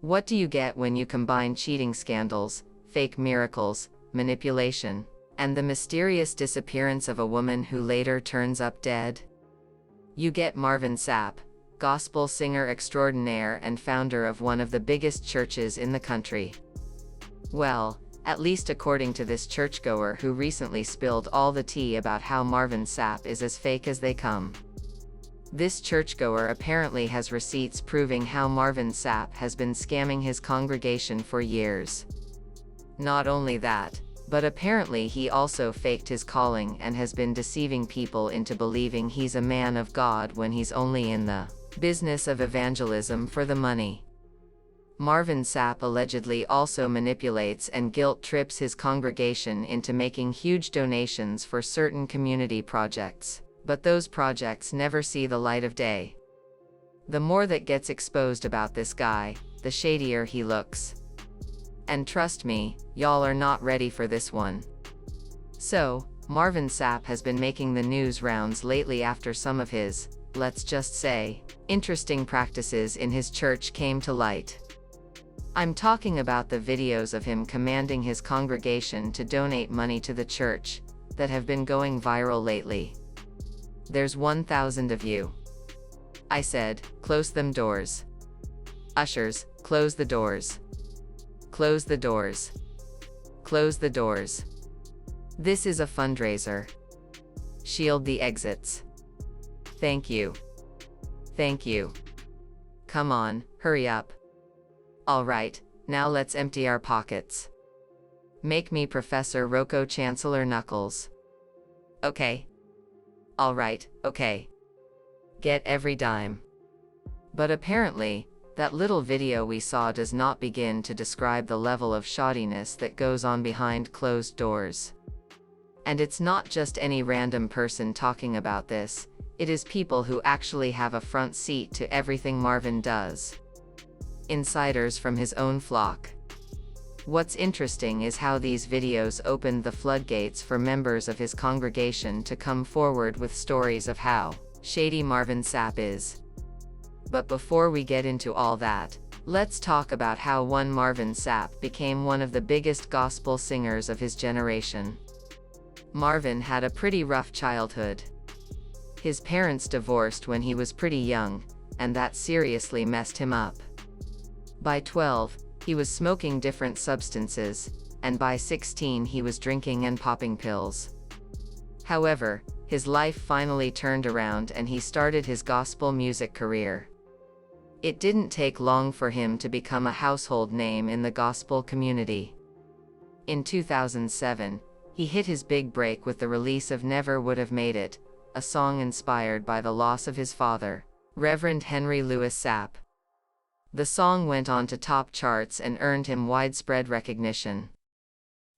What do you get when you combine cheating scandals, fake miracles, manipulation, and the mysterious disappearance of a woman who later turns up dead? You get Marvin Sapp, gospel singer extraordinaire and founder of one of the biggest churches in the country. Well, at least according to this churchgoer who recently spilled all the tea about how Marvin Sapp is as fake as they come. This churchgoer apparently has receipts proving how Marvin Sapp has been scamming his congregation for years. Not only that, but apparently he also faked his calling and has been deceiving people into believing he's a man of God when he's only in the business of evangelism for the money. Marvin Sapp allegedly also manipulates and guilt-trips his congregation into making huge donations for certain community projects, but those projects never see the light of day. The more that gets exposed about this guy, the shadier he looks. And trust me, y'all are not ready for this one. So, Marvin Sapp has been making the news rounds lately after some of his, let's just say, interesting practices in his church came to light. I'm talking about the videos of him commanding his congregation to donate money to the church, that have been going viral lately. There's 1,000 of you. I said, close them doors. Ushers, close the doors. Close the doors. Close the doors. This is a fundraiser. Shield the exits. Thank you. Thank you. Come on, hurry up. All right, now let's empty our pockets. Make me Professor Rocco Chancellor Knuckles. Okay. All right, okay. Get every dime. But apparently, that little video we saw does not begin to describe the level of shoddiness that goes on behind closed doors. And it's not just any random person talking about this, it is people who actually have a front seat to everything Marvin does. Insiders from his own flock. What's interesting is how these videos opened the floodgates for members of his congregation to come forward with stories of how shady Marvin Sapp is. But before we get into all that, let's talk about how one Marvin Sapp became one of the biggest gospel singers of his generation. Marvin had a pretty rough childhood. His parents divorced when he was pretty young, and that seriously messed him up. By 12, he was smoking different substances, and by 16 he was drinking and popping pills. However, his life finally turned around and he started his gospel music career. It didn't take long for him to become a household name in the gospel community. In 2007, he hit his big break with the release of Never Would Have Made It, a song inspired by the loss of his father, Reverend Henry Louis Sapp. The song went on to top charts and earned him widespread recognition.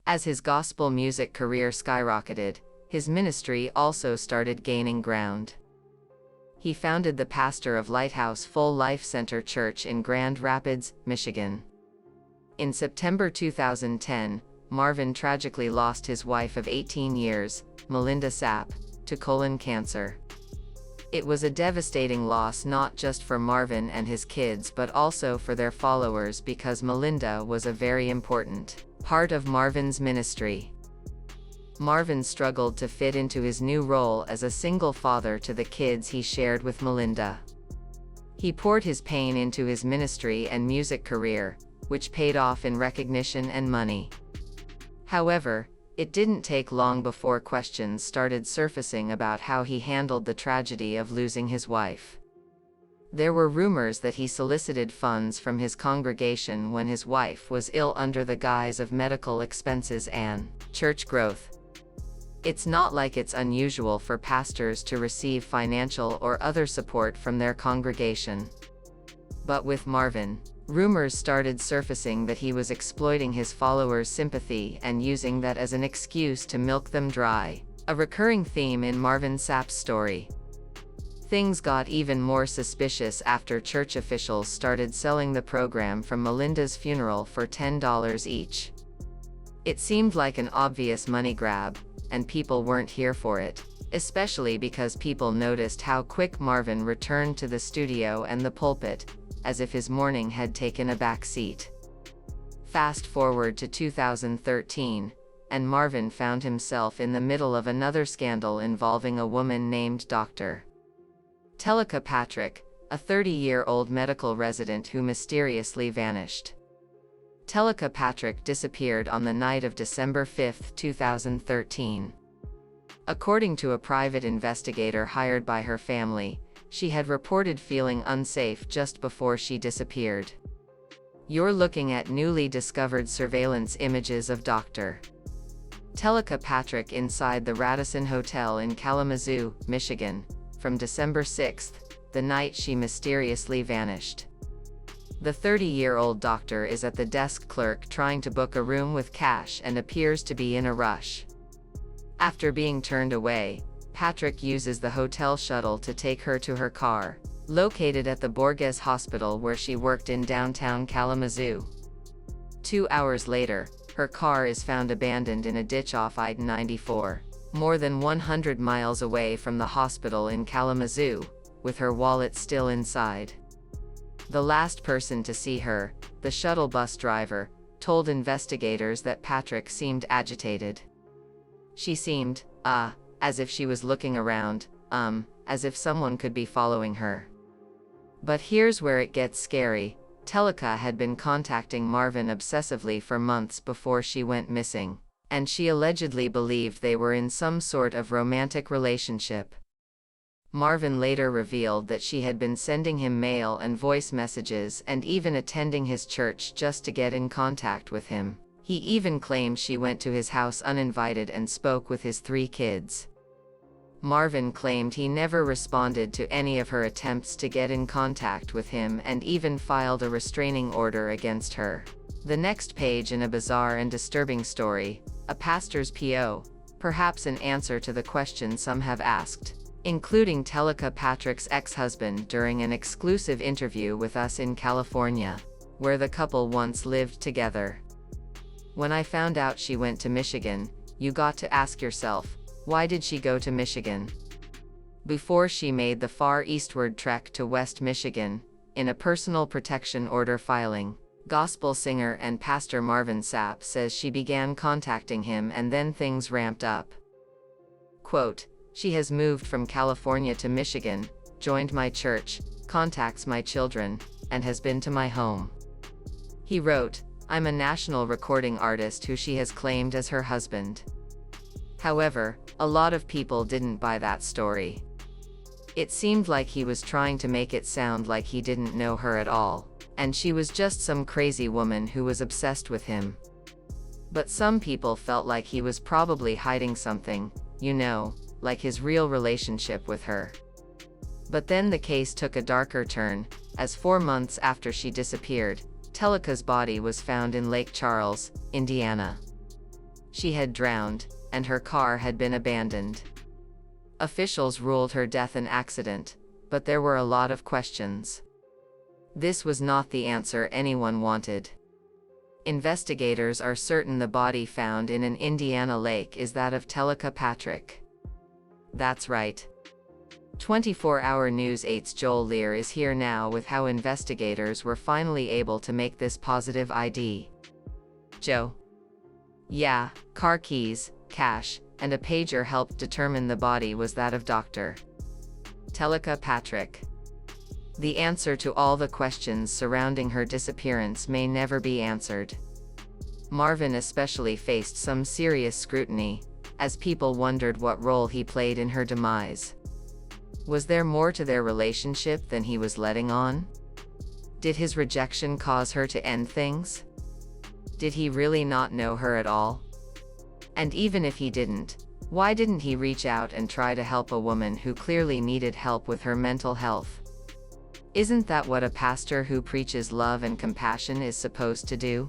As his gospel music career skyrocketed, his ministry also started gaining ground. He founded the pastor of Lighthouse Full Life Center Church in Grand Rapids, Michigan. In September 2010, Marvin tragically lost his wife of 18 years, Melinda Sapp, to colon cancer. It was a devastating loss not just for Marvin and his kids but also for their followers because Melinda was a very important part of Marvin's ministry. Marvin struggled to fit into his new role as a single father to the kids he shared with Melinda. He poured his pain into his ministry and music career, which paid off in recognition and money. However, it didn't take long before questions started surfacing about how he handled the tragedy of losing his wife. There were rumors that he solicited funds from his congregation when his wife was ill under the guise of medical expenses and church growth. It's not like it's unusual for pastors to receive financial or other support from their congregation. But with Marvin, rumors started surfacing that he was exploiting his followers' sympathy and using that as an excuse to milk them dry, a recurring theme in Marvin Sapp's story. Things got even more suspicious after church officials started selling the program from Melinda's funeral for $10 each. It seemed like an obvious money grab, and people weren't here for it, especially because people noticed how quick Marvin returned to the studio and the pulpit, as if his morning had taken a back seat. Fast forward to 2013, and Marvin found himself in the middle of another scandal involving a woman named Dr. Telika Patrick, a 30-year-old medical resident who mysteriously vanished. Telika Patrick disappeared on the night of December 5, 2013. According to a private investigator hired by her family, she had reported feeling unsafe just before she disappeared. You're looking at newly discovered surveillance images of Dr. Telika Patrick inside the Radisson Hotel in Kalamazoo, Michigan, from December 6, the night she mysteriously vanished. The 30-year-old doctor is at the desk clerk trying to book a room with cash and appears to be in a rush. After being turned away, Patrick uses the hotel shuttle to take her to her car, located at the Borges Hospital where she worked in downtown Kalamazoo. 2 hours later, her car is found abandoned in a ditch off I-94, more than 100 miles away from the hospital in Kalamazoo, with her wallet still inside. The last person to see her, the shuttle bus driver, told investigators that Patrick seemed agitated. She seemed, as if she was looking around, as if someone could be following her. But here's where it gets scary. Telika had been contacting Marvin obsessively for months before she went missing, and she allegedly believed they were in some sort of romantic relationship. Marvin later revealed that she had been sending him mail and voice messages and even attending his church just to get in contact with him. He even claimed she went to his house uninvited and spoke with his 3 kids. Marvin claimed he never responded to any of her attempts to get in contact with him and even filed a restraining order against her. The next page in a bizarre and disturbing story, a pastor's PO, perhaps an answer to the question some have asked, including Telika Patrick's ex-husband during an exclusive interview with us in California, where the couple once lived together. When I found out she went to Michigan, you got to ask yourself, why did she go to Michigan? Before she made the far eastward trek to West Michigan, in a personal protection order filing, gospel singer and pastor Marvin Sapp says she began contacting him and then things ramped up. Quote, "She has moved from California to Michigan, joined my church, contacts my children, and has been to my home." He wrote, "I'm a national recording artist who she has claimed as her husband." However, a lot of people didn't buy that story. It seemed like he was trying to make it sound like he didn't know her at all, and she was just some crazy woman who was obsessed with him. But some people felt like he was probably hiding something, like his real relationship with her. But then the case took a darker turn, as 4 months after she disappeared, Telika's body was found in Lake Charles, Indiana. She had drowned, and her car had been abandoned. Officials ruled her death an accident, but there were a lot of questions. This was not the answer anyone wanted. Investigators are certain the body found in an Indiana lake is that of Telika Patrick. That's right. 24-Hour News 8's Joel Lear is here now with how investigators were finally able to make this positive ID. Joe. Yeah, car keys, cash, and a pager helped determine the body was that of Dr. Telika Patrick. The answer to all the questions surrounding her disappearance may never be answered. Marvin especially faced some serious scrutiny, as people wondered what role he played in her demise. Was there more to their relationship than he was letting on? Did his rejection cause her to end things? Did he really not know her at all? And even if he didn't, why didn't he reach out and try to help a woman who clearly needed help with her mental health? Isn't that what a pastor who preaches love and compassion is supposed to do?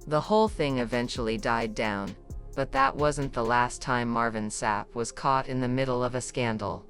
The whole thing eventually died down, but that wasn't the last time Marvin Sapp was caught in the middle of a scandal.